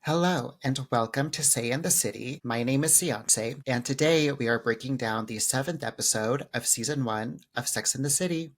Hello and welcome to Say in the City. My name is SatC, and today we are breaking down the seventh episode of season 1 of Sex in the City.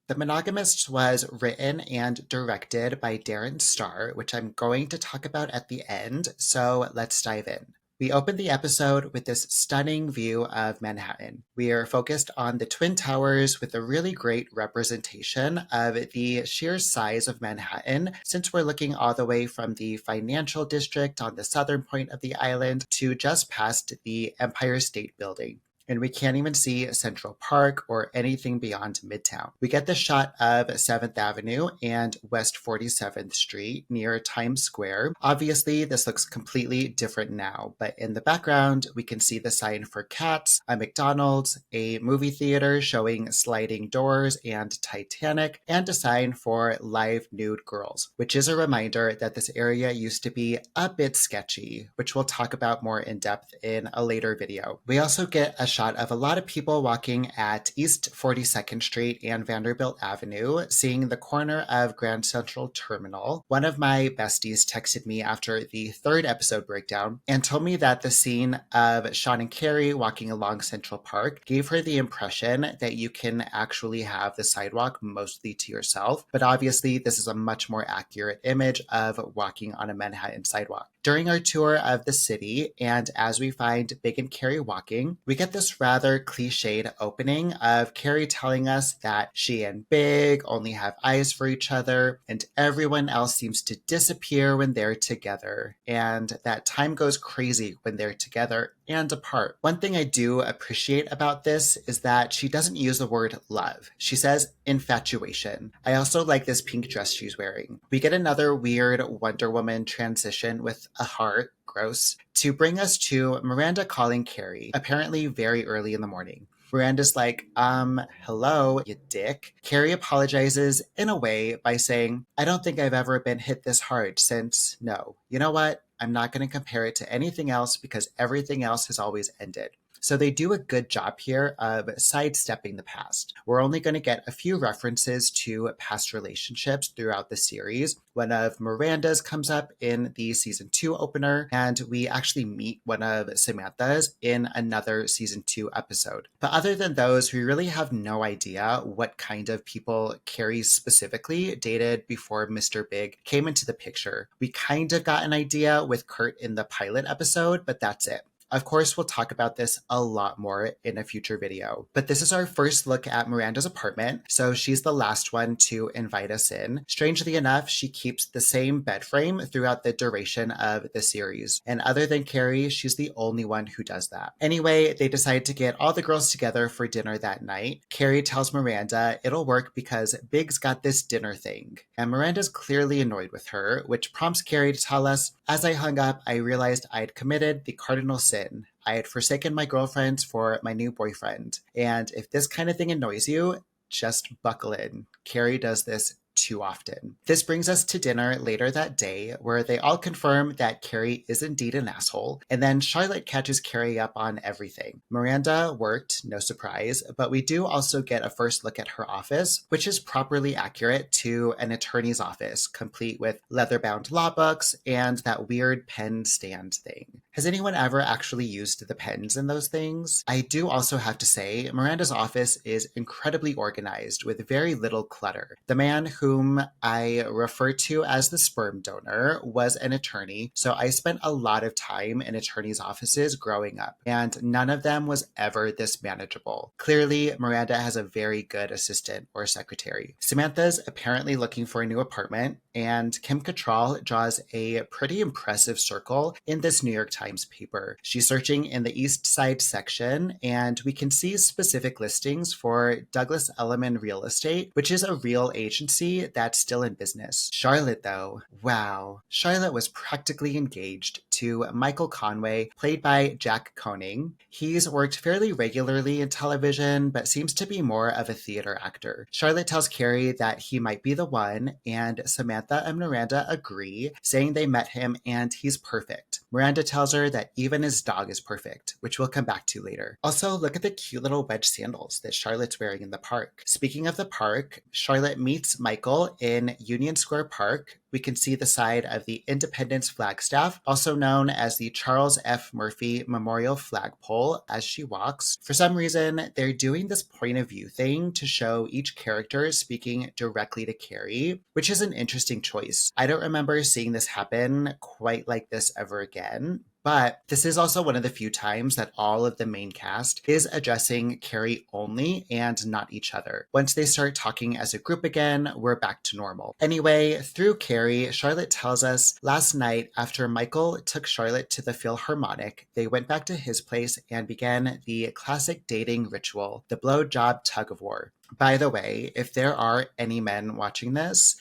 The Monogamists was written and directed by Darren Star, which I'm going to talk about at the end, so let's dive in. We open the episode with this stunning view of Manhattan. We are focused on the Twin Towers with a really great representation of the sheer size of Manhattan, since we're looking all the way from the financial district on the southern point of the island to just past the Empire State Building. And we can't even see Central Park or anything beyond Midtown. We get the shot of 7th Avenue and West 47th Street near Times Square. Obviously, this looks completely different now, but in the background, we can see the sign for Cats, a McDonald's, a movie theater showing Sliding Doors and Titanic, and a sign for Live Nude Girls, which is a reminder that this area used to be a bit sketchy, which we'll talk about more in depth in a later video. We also get a shot of a lot of people walking at East 42nd Street and Vanderbilt Avenue, seeing the corner of Grand Central Terminal. One of my besties texted me after the third episode breakdown and told me that the scene of Sean and Carrie walking along Central Park gave her the impression that you can actually have the sidewalk mostly to yourself, but obviously this is a much more accurate image of walking on a Manhattan sidewalk. During our tour of the city, and as we find Big and Carrie walking, we get this rather cliched opening of Carrie telling us that she and Big only have eyes for each other, and everyone else seems to disappear when they're together, and that time goes crazy when they're together and apart. One thing I do appreciate about this is that she doesn't use the word love. She says infatuation. I also like this pink dress she's wearing. We get another weird Wonder Woman transition with a heart, gross, to bring us to Miranda calling Carrie, apparently very early in the morning. Miranda's like, hello, you dick. Carrie apologizes in a way by saying, I don't think I've ever been hit this hard since, no. You know what? I'm not going to compare it to anything else because everything else has always ended. So they do a good job here of sidestepping the past. We're only going to get a few references to past relationships throughout the series. One of Miranda's comes up in the season 2 opener, and we actually meet one of Samantha's in another season 2 episode. But other than those, we really have no idea what kind of people Carrie specifically dated before Mr. Big came into the picture. We kind of got an idea with Kurt in the pilot episode, but that's it. Of course, we'll talk about this a lot more in a future video. But this is our first look at Miranda's apartment, so she's the last one to invite us in. Strangely enough, she keeps the same bed frame throughout the duration of the series. And other than Carrie, she's the only one who does that. Anyway, they decide to get all the girls together for dinner that night. Carrie tells Miranda it'll work because Big's got this dinner thing. And Miranda's clearly annoyed with her, which prompts Carrie to tell us, as I hung up, I realized I'd committed the cardinal sin. I had forsaken my girlfriends for my new boyfriend. And if this kind of thing annoys you, just buckle in. Carrie does this too often. This brings us to dinner later that day, where they all confirm that Carrie is indeed an asshole, and then Charlotte catches Carrie up on everything. Miranda worked, no surprise, but we do also get a first look at her office, which is properly accurate to an attorney's office, complete with leather-bound law books and that weird pen stand thing. Has anyone ever actually used the pens in those things? I do also have to say, Miranda's office is incredibly organized with very little clutter. The man whom I refer to as the sperm donor was an attorney, so I spent a lot of time in attorneys' offices growing up, and none of them was ever this manageable. Clearly, Miranda has a very good assistant or secretary. Samantha's apparently looking for a new apartment, and Kim Cattrall draws a pretty impressive circle in this New York Times paper. She's searching in the East Side section, and we can see specific listings for Douglas Elliman Real Estate, which is a real agency that's still in business. Charlotte, though, wow. Charlotte was practically engaged to Michael Conway, played by Jack Koenig. He's worked fairly regularly in television, but seems to be more of a theater actor. Charlotte tells Carrie that he might be the one, and Samantha and Miranda agree, saying they met him and he's perfect. Miranda tells her her that even his dog is perfect, which we'll come back to later. Also, look at the cute little wedge sandals that Charlotte's wearing in the park. Speaking of the park, Charlotte meets Michael in Union Square Park. We can see the side of the Independence Flagstaff, also known as the Charles F. Murphy Memorial Flagpole, as she walks. For some reason, they're doing this point of view thing to show each character speaking directly to Carrie, which is an interesting choice. I don't remember seeing this happen quite like this ever again. But this is also one of the few times that all of the main cast is addressing Carrie only and not each other. Once they start talking as a group again, we're back to normal. Anyway, through Carrie, Charlotte tells us last night after Michael took Charlotte to the Philharmonic, they went back to his place and began the classic dating ritual, the blowjob tug of war. By the way, if there are any men watching this,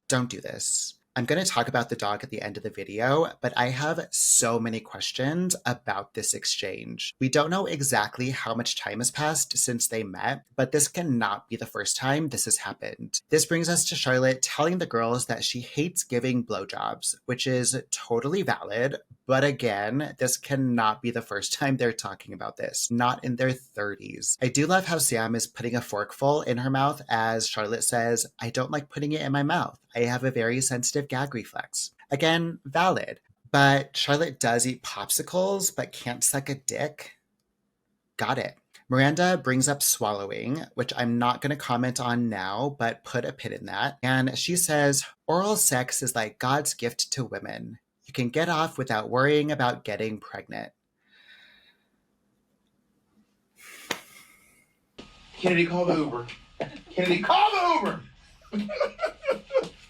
don't do this. I'm going to talk about the dog at the end of the video, but I have so many questions about this exchange. We don't know exactly how much time has passed since they met, but this cannot be the first time this has happened. This brings us to Charlotte telling the girls that she hates giving blowjobs, which is totally valid, but again, this cannot be the first time they're talking about this, not in their 30s. I do love how Sam is putting a forkful in her mouth as Charlotte says, "I don't like putting it in my mouth. I have a very sensitive gag reflex." Again, valid. But Charlotte does eat popsicles, but can't suck a dick. Got it. Miranda brings up swallowing, which I'm not going to comment on now, but put a pin in that. And she says, oral sex is like God's gift to women. You can get off without worrying about getting pregnant. Kennedy, call the Uber. Kennedy, call the Uber!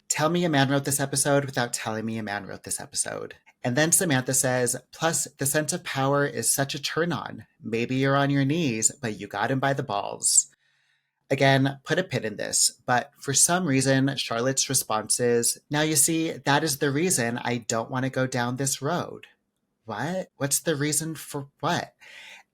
Tell me a man wrote this episode without telling me a man wrote this episode. And then Samantha says, plus the sense of power is such a turn on. Maybe you're on your knees, but you got him by the balls. Again, put a pin in this, but for some reason, Charlotte's response is, now you see, that is the reason I don't want to go down this road. What? What's the reason for what?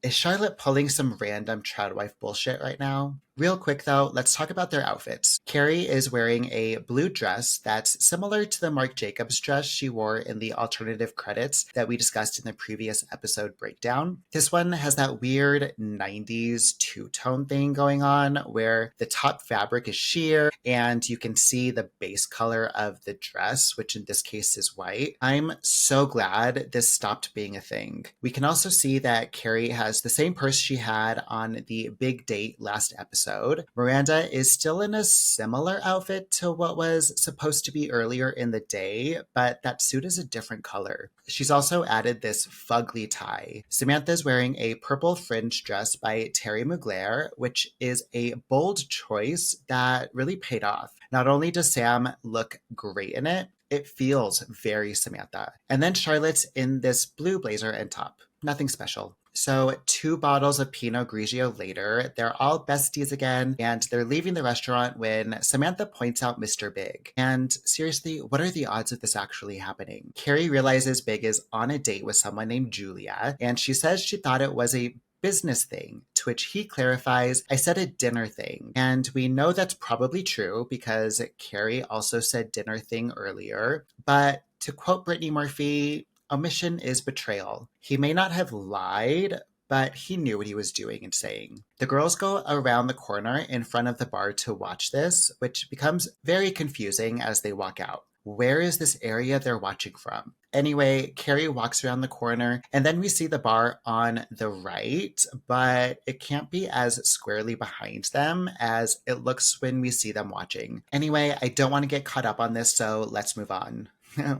Is Charlotte pulling some random Trout Wife bullshit right now? Real quick though, let's talk about their outfits. Carrie is wearing a blue dress that's similar to the Marc Jacobs dress she wore in the alternative credits that we discussed in the previous episode breakdown. This one has that weird 90s two-tone thing going on where the top fabric is sheer and you can see the base color of the dress, which in this case is white. I'm so glad this stopped being a thing. We can also see that Carrie has the same purse she had on the big date last episode. Miranda is still in a similar outfit to what was supposed to be earlier in the day, but that suit is a different color. She's also added this fugly tie. Samantha's wearing a purple fringe dress by Terry Mugler, which is a bold choice that really paid off. Not only does Sam look great in it, it feels very Samantha. And then Charlotte's in this blue blazer and top. Nothing special. So 2 bottles of Pinot Grigio later, they're all besties again, and they're leaving the restaurant when Samantha points out Mr. Big. And seriously, what are the odds of this actually happening? Carrie realizes Big is on a date with someone named Julia, and she says she thought it was a business thing, to which he clarifies, I said a dinner thing. And we know that's probably true because Carrie also said dinner thing earlier. But to quote Brittany Murphy, omission is betrayal. He may not have lied, but he knew what he was doing and saying. The girls go around the corner in front of the bar to watch this, which becomes very confusing as they walk out. Where is this area they're watching from? Anyway, Carrie walks around the corner, and then we see the bar on the right, but it can't be as squarely behind them as it looks when we see them watching. Anyway, I don't want to get caught up on this, so let's move on.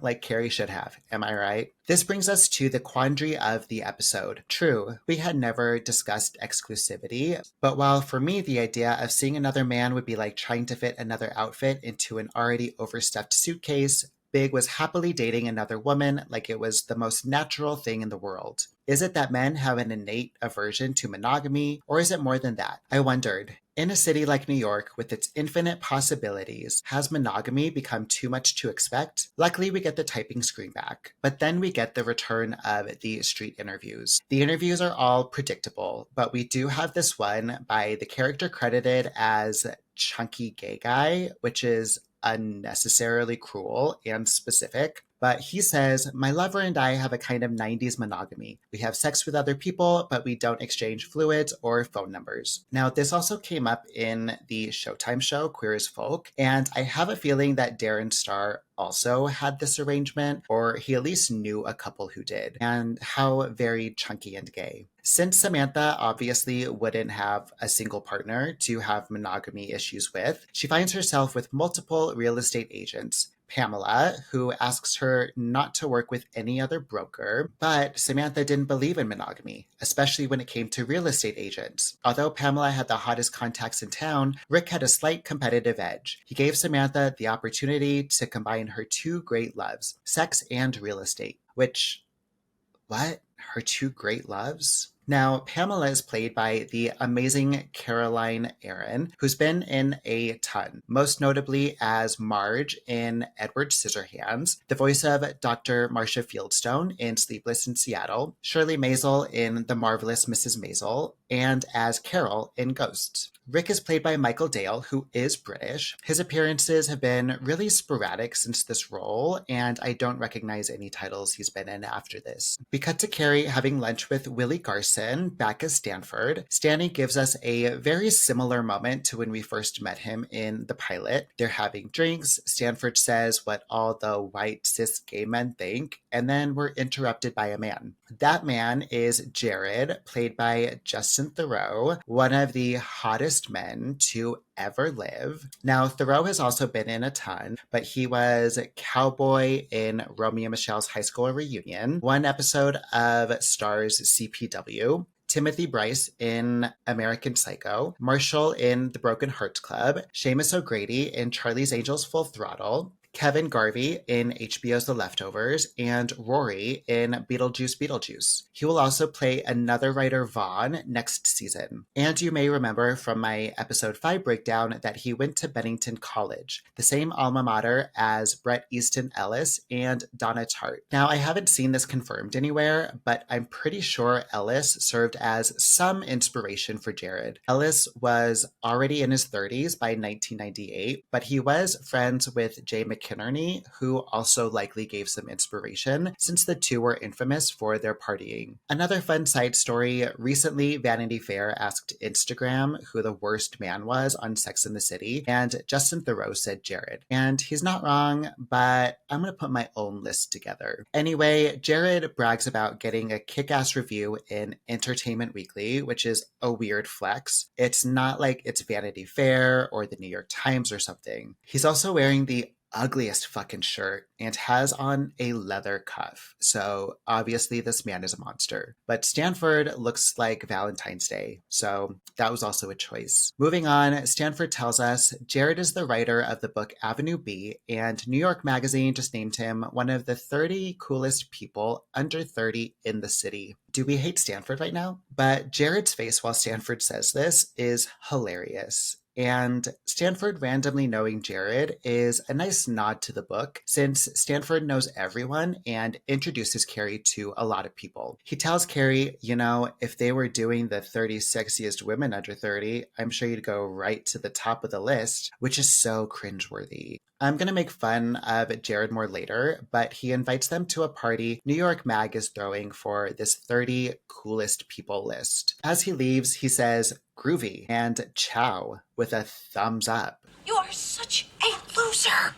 Like Carrie should have, am I right? This brings us to the quandary of the episode. True, we had never discussed exclusivity, but while for me the idea of seeing another man would be like trying to fit another outfit into an already overstuffed suitcase, Big was happily dating another woman like it was the most natural thing in the world. Is it that men have an innate aversion to monogamy, or is it more than that? I wondered. In a city like New York, with its infinite possibilities, has monogamy become too much to expect? Luckily, we get the typing screen back, but then we get the return of the street interviews. The interviews are all predictable, but we do have this one by the character credited as Chunky Gay Guy, which is unnecessarily cruel and specific. But he says, my lover and I have a kind of 90s monogamy. We have sex with other people, but we don't exchange fluids or phone numbers. Now, this also came up in the Showtime show, Queer as Folk, and I have a feeling that Darren Star also had this arrangement, or he at least knew a couple who did, and how very chunky and gay. Since Samantha obviously wouldn't have a single partner to have monogamy issues with, she finds herself with multiple real estate agents. Pamela, who asks her not to work with any other broker, but Samantha didn't believe in monogamy, especially when it came to real estate agents. Although Pamela had the hottest contacts in town, Rick had a slight competitive edge. He gave Samantha the opportunity to combine her two great loves, sex and real estate, which, what? Her two great loves? Now, Pamela is played by the amazing Caroline Aaron, who's been in a ton, most notably as Marge in Edward Scissorhands, the voice of Dr. Marcia Fieldstone in Sleepless in Seattle, Shirley Maisel in The Marvelous Mrs. Maisel, and as Carol in Ghosts. Rick is played by Michael Dale, who is British. His appearances have been really sporadic since this role, and I don't recognize any titles he's been in after this. We cut to Carrie having lunch with Willie Garson back at Stanford. Stanley gives us a very similar moment to when we first met him in the pilot. They're having drinks. Stanford says what all the white cis gay men think, and then we're interrupted by a man. That man is Jared, played by Justin Theroux, one of the hottest men to ever live. Now, Thoreau has also been in a ton, but he was Cowboy in Romeo and Michelle's high school reunion, one episode of Star's CPW, Timothy Bryce in American Psycho, Marshall in The Broken Hearts Club, Seamus O'Grady in Charlie's Angels Full Throttle, Kevin Garvey in HBO's The Leftovers, and Rory in Beetlejuice. He will also play another writer, Vaughn, next season. And you may remember from my episode 5 breakdown that he went to Bennington College, the same alma mater as Bret Easton Ellis and Donna Tartt. Now, I haven't seen this confirmed anywhere, but I'm pretty sure Ellis served as some inspiration for Jared. Ellis was already in his 30s by 1998, but he was friends with Jay McInerney, who also likely gave some inspiration since the two were infamous for their partying. Another fun side story, recently Vanity Fair asked Instagram who the worst man was on Sex and the City, and Justin Theroux said Jared. And he's not wrong, but I'm going to put my own list together. Anyway, Jared brags about getting a kick-ass review in Entertainment Weekly, which is a weird flex. It's not like it's Vanity Fair or the New York Times or something. He's also wearing the ugliest fucking shirt and has on a leather cuff. So obviously this man is a monster. But Stanford looks like Valentine's Day, so that was also a choice. Moving on, Stanford tells us Jared is the writer of the book Avenue B, and New York Magazine just named him one of the 30 coolest people under 30 in the city. Do we hate Stanford right now? But Jared's face while Stanford says this is hilarious. And Stanford randomly knowing Jared is a nice nod to the book, since Stanford knows everyone and introduces Carrie to a lot of people. He tells Carrie, you know, if they were doing the 30 sexiest women under 30, I'm sure you'd go right to the top of the list, which is so cringeworthy. I'm going to make fun of Jared more later, but he invites them to a party New York Mag is throwing for this 30 coolest people list. As he leaves, he says, groovy, and ciao with a thumbs up. You are such a loser!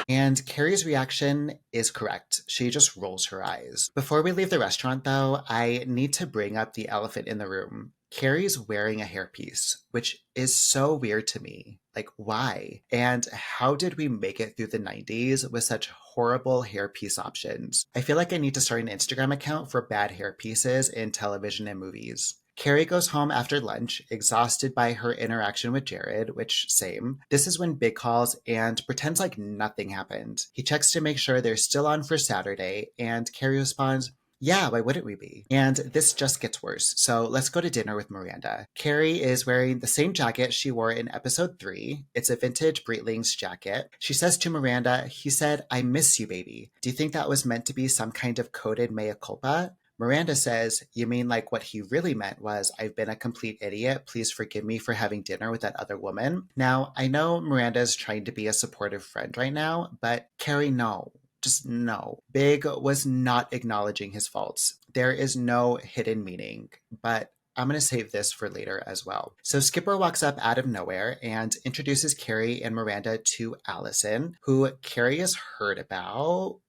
And Carrie's reaction is correct. She just rolls her eyes. Before we leave the restaurant, though, I need to bring up the elephant in the room. Carrie's wearing a hairpiece, which is so weird to me. Like, why? And how did we make it through the 90s with such horrible hairpiece options? I feel like I need to start an Instagram account for bad hairpieces in television and movies. Carrie goes home after lunch, exhausted by her interaction with Jared, which, same. This is when Big calls and pretends like nothing happened. He checks to make sure they're still on for Saturday, and Carrie responds, yeah, why wouldn't we be? And this just gets worse, so let's go to dinner with Miranda. Carrie is wearing the same jacket she wore in episode 3. It's a vintage Breitling's jacket. She says to Miranda, he said, I miss you, baby. Do you think that was meant to be some kind of coded mea culpa? Miranda says, you mean like what he really meant was, I've been a complete idiot. Please forgive me for having dinner with that other woman. Now, I know Miranda's trying to be a supportive friend right now, but Carrie, no. Just no. Big was not acknowledging his faults. There is no hidden meaning, but I'm going to save this for later as well. So Skipper walks up out of nowhere and introduces Carrie and Miranda to Allison, who Carrie has heard about.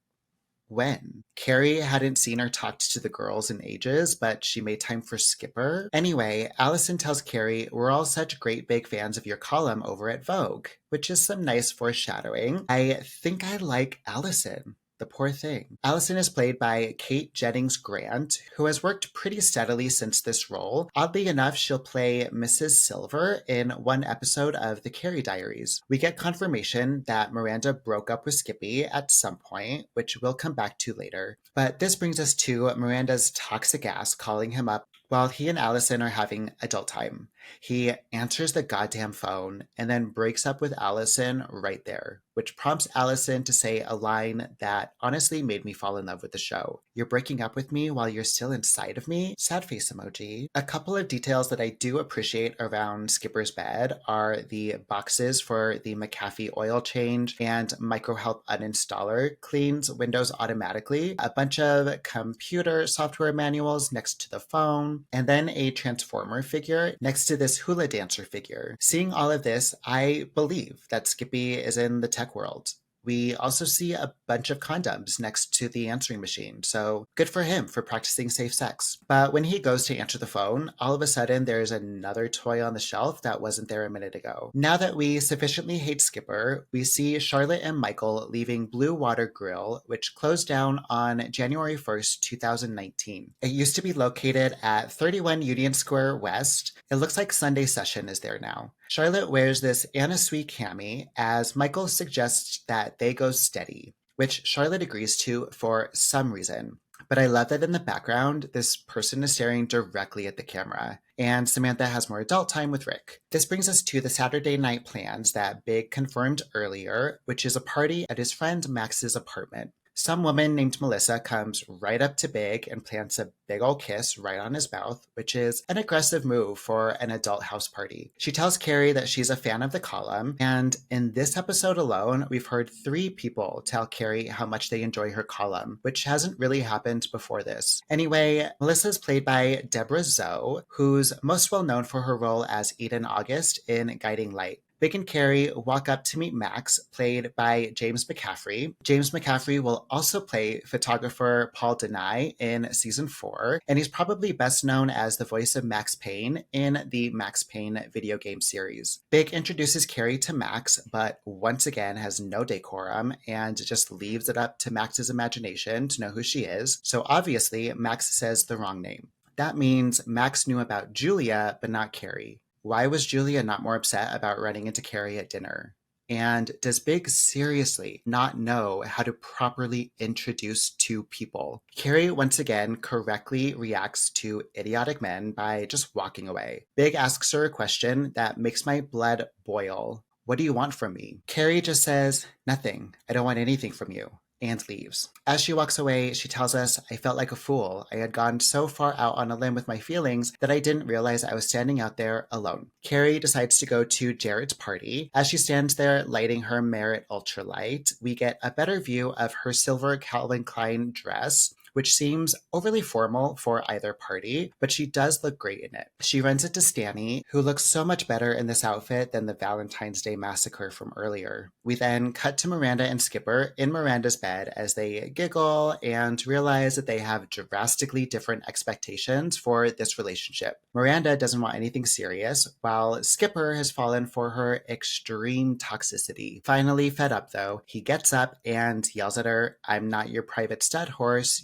When? Carrie hadn't seen or talked to the girls in ages, but she made time for Skipper. Anyway, Allison tells Carrie, we're all such great big fans of your column over at Vogue, which is some nice foreshadowing. I think I like Allison. The poor thing. Allison is played by Kate Jennings Grant, who has worked pretty steadily since this role. Oddly enough, she'll play Mrs. Silver in one episode of The Carrie Diaries. We get confirmation that Miranda broke up with Skippy at some point, which we'll come back to later. But this brings us to Miranda's toxic ass calling him up while he and Allison are having adult time. He answers the goddamn phone and then breaks up with Allison right there, which prompts Allison to say a line that honestly made me fall in love with the show. You're breaking up with me while you're still inside of me? Sad face emoji. A couple of details that I do appreciate around Skipper's bed are the boxes for the McAfee oil change and microhelp uninstaller cleans Windows automatically, a bunch of computer software manuals next to the phone, and then a transformer figure next to this hula dancer figure. Seeing all of this, I believe that Skippy is in the tech world. We also see a bunch of condoms next to the answering machine, so good for him for practicing safe sex. But when he goes to answer the phone, all of a sudden there's another toy on the shelf that wasn't there a minute ago. Now that we sufficiently hate Skipper, we see Charlotte and Michael leaving Blue Water Grill, which closed down on January 1st, 2019. It used to be located at 31 Union Square West. It looks like Sunday Session is there now. Charlotte wears this Anna Sui cami as Michael suggests that they go steady, which Charlotte agrees to for some reason. But I love that in the background, this person is staring directly at the camera, and Samantha has more adult time with Rick. This brings us to the Saturday night plans that Big confirmed earlier, which is a party at his friend Max's apartment. Some woman named Melissa comes right up to Big and plants a big ol' kiss right on his mouth, which is an aggressive move for an adult house party. She tells Carrie that she's a fan of the column, and in this episode alone, we've heard 3 people tell Carrie how much they enjoy her column, which hasn't really happened before this. Anyway, Melissa's played by Deborah Zoe, who's most well known for her role as Eden August in Guiding Light. Big and Carrie walk up to meet Max, played by James McCaffrey. James McCaffrey will also play photographer Paul Denai in season 4, and he's probably best known as the voice of Max Payne in the Max Payne video game series. Big introduces Carrie to Max, but once again has no decorum and just leaves it up to Max's imagination to know who she is. So obviously, Max says the wrong name. That means Max knew about Julia, but not Carrie. Why was Julia not more upset about running into Carrie at dinner? And does Big seriously not know how to properly introduce 2 people? Carrie once again correctly reacts to idiotic men by just walking away. Big asks her a question that makes my blood boil. What do you want from me? Carrie just says, nothing. I don't want anything from you. And leaves. As she walks away, she tells us, I felt like a fool. I had gone so far out on a limb with my feelings that I didn't realize I was standing out there alone. Carrie decides to go to Jarrett's party. As she stands there lighting her Merit Ultralight, we get a better view of her silver Calvin Klein dress, which seems overly formal for either party, but she does look great in it. She runs into Stanny, who looks so much better in this outfit than the Valentine's Day massacre from earlier. We then cut to Miranda and Skipper in Miranda's bed as they giggle and realize that they have drastically different expectations for this relationship. Miranda doesn't want anything serious, while Skipper has fallen for her extreme toxicity. Finally fed up though, he gets up and yells at her, I'm not your private stud horse,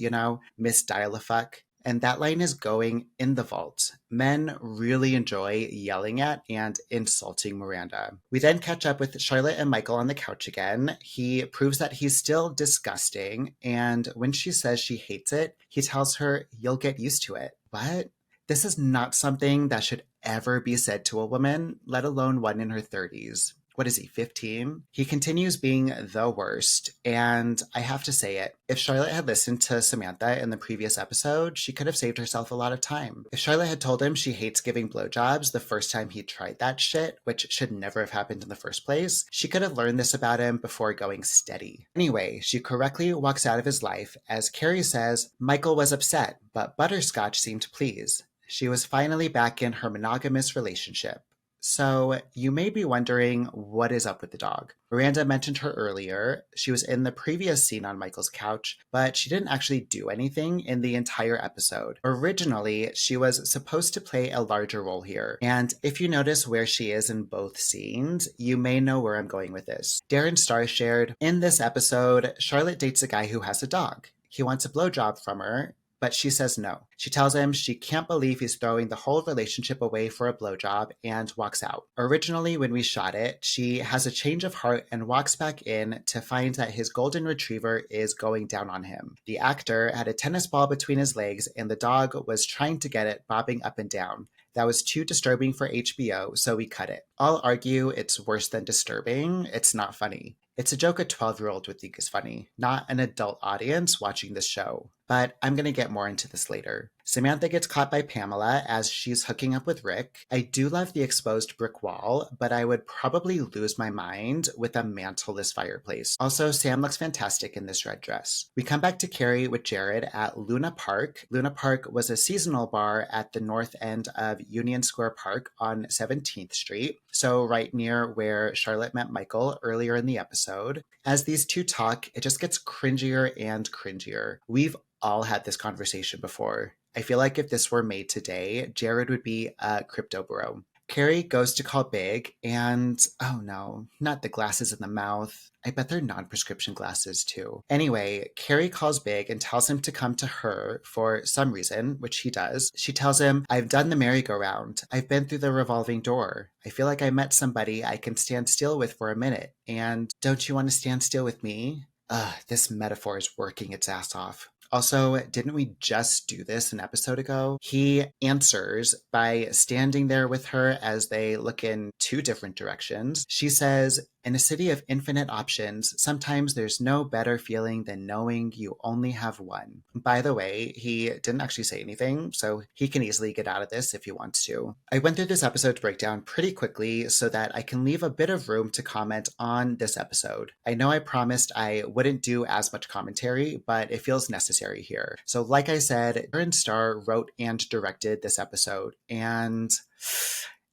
Miss Dial-a-Fuck. And that line is going in the vault. Men really enjoy yelling at and insulting Miranda. We then catch up with Charlotte and Michael on the couch again. He proves that he's still disgusting, and when she says she hates it, he tells her, you'll get used to it. What? This is not something that should ever be said to a woman, let alone one in her 30s. what is he, 15? He continues being the worst, and I have to say it. If Charlotte had listened to Samantha in the previous episode, she could have saved herself a lot of time. If Charlotte had told him she hates giving blowjobs the first time he tried that shit, which should never have happened in the first place, she could have learned this about him before going steady. Anyway, she correctly walks out of his life as Carrie says Michael was upset, but Butterscotch seemed pleased. She was finally back in her monogamous relationship. So, you may be wondering what is up with the dog. Miranda mentioned her earlier. She was in the previous scene on Michael's couch, but she didn't actually do anything in the entire episode. Originally, she was supposed to play a larger role here. And if you notice where she is in both scenes, you may know where I'm going with this. Darren Star shared, in this episode, Charlotte dates a guy who has a dog. He wants a blowjob from her, but she says no. She tells him she can't believe he's throwing the whole relationship away for a blowjob and walks out. Originally, when we shot it, she has a change of heart and walks back in to find that his golden retriever is going down on him. The actor had a tennis ball between his legs and the dog was trying to get it, bobbing up and down. That was too disturbing for HBO, so we cut it. I'll argue it's worse than disturbing. It's not funny. It's a joke a 12-year-old would think is funny, not an adult audience watching this show. But I'm going to get more into this later. Samantha gets caught by Pamela as she's hooking up with Rick. I do love the exposed brick wall, but I would probably lose my mind with a manteless fireplace. Also, Sam looks fantastic in this red dress. We come back to Carrie with Jared at Luna Park. Luna Park was a seasonal bar at the north end of Union Square Park on 17th Street, so right near where Charlotte met Michael earlier in the episode. As these two talk, it just gets cringier and cringier. We've all had this conversation before. I feel like if this were made today, Jared would be a crypto bro. Carrie goes to call Big and, oh no, not the glasses in the mouth. I bet they're non-prescription glasses too. Anyway, Carrie calls Big and tells him to come to her for some reason, which he does. She tells him, I've done the merry-go-round. I've been through the revolving door. I feel like I met somebody I can stand still with for a minute. And don't you want to stand still with me? This metaphor is working its ass off. Also, didn't we just do this an episode ago? He answers by standing there with her as they look in two different directions. She says, in a city of infinite options, sometimes there's no better feeling than knowing you only have one. By the way, he didn't actually say anything, so he can easily get out of this if he wants to. I went through this episode's breakdown pretty quickly so that I can leave a bit of room to comment on this episode. I know I promised I wouldn't do as much commentary, but it feels necessary here. So like I said, Darren Star wrote and directed this episode, and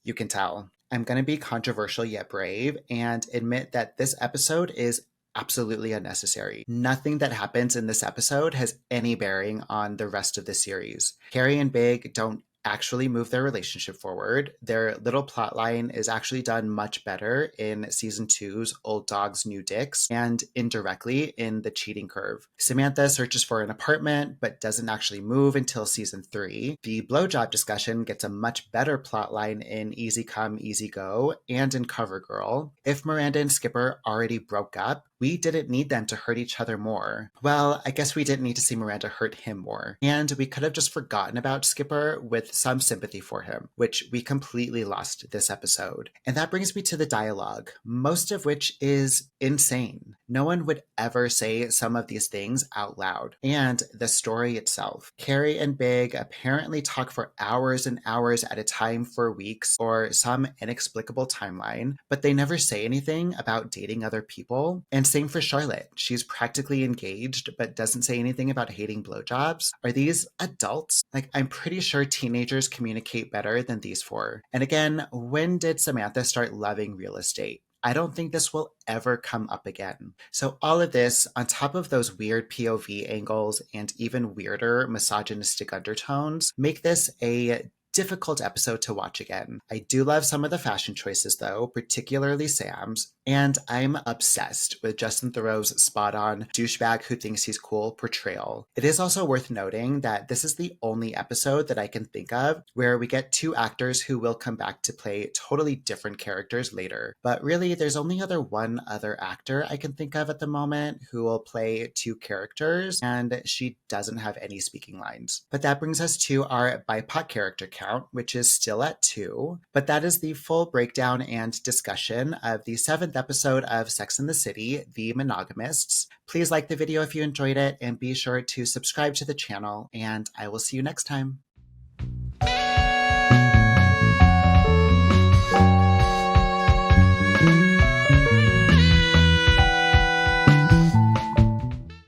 you can tell. I'm going to be controversial yet brave and admit that this episode is absolutely unnecessary. Nothing that happens in this episode has any bearing on the rest of the series. Carrie and Big don't actually move their relationship forward. Their little plotline is actually done much better in season 2's Old Dogs, New Dicks and indirectly in The Cheating Curve. Samantha searches for an apartment but doesn't actually move until season 3. The blowjob discussion gets a much better plotline in Easy Come, Easy Go and in CoverGirl. If Miranda and Skipper already broke up, we didn't need them to hurt each other more. Well, I guess we didn't need to see Miranda hurt him more. And we could have just forgotten about Skipper with some sympathy for him, which we completely lost this episode. And that brings me to the dialogue, most of which is insane. No one would ever say some of these things out loud. And the story itself. Carrie and Big apparently talk for hours and hours at a time for weeks or some inexplicable timeline, but they never say anything about dating other people. And same for Charlotte. She's practically engaged, but doesn't say anything about hating blowjobs. Are these adults? I'm pretty sure teenagers communicate better than these four. And again, when did Samantha start loving real estate? I don't think this will ever come up again. So all of this, on top of those weird POV angles and even weirder misogynistic undertones, make this a difficult episode to watch again. I do love some of the fashion choices though, particularly Sam's. And I'm obsessed with Justin Theroux's spot-on douchebag who thinks he's cool portrayal. It is also worth noting that this is the only episode that I can think of where we get two actors who will come back to play totally different characters later. But really, there's only one other actor I can think of at the moment who will play two characters, and she doesn't have any speaking lines. But that brings us to our BIPOC character count, which is still at 2. But that is the full breakdown and discussion of the 7th episode of Sex and the City, The Monogamists. Please like the video if you enjoyed it, and be sure to subscribe to the channel, and I will see you next time.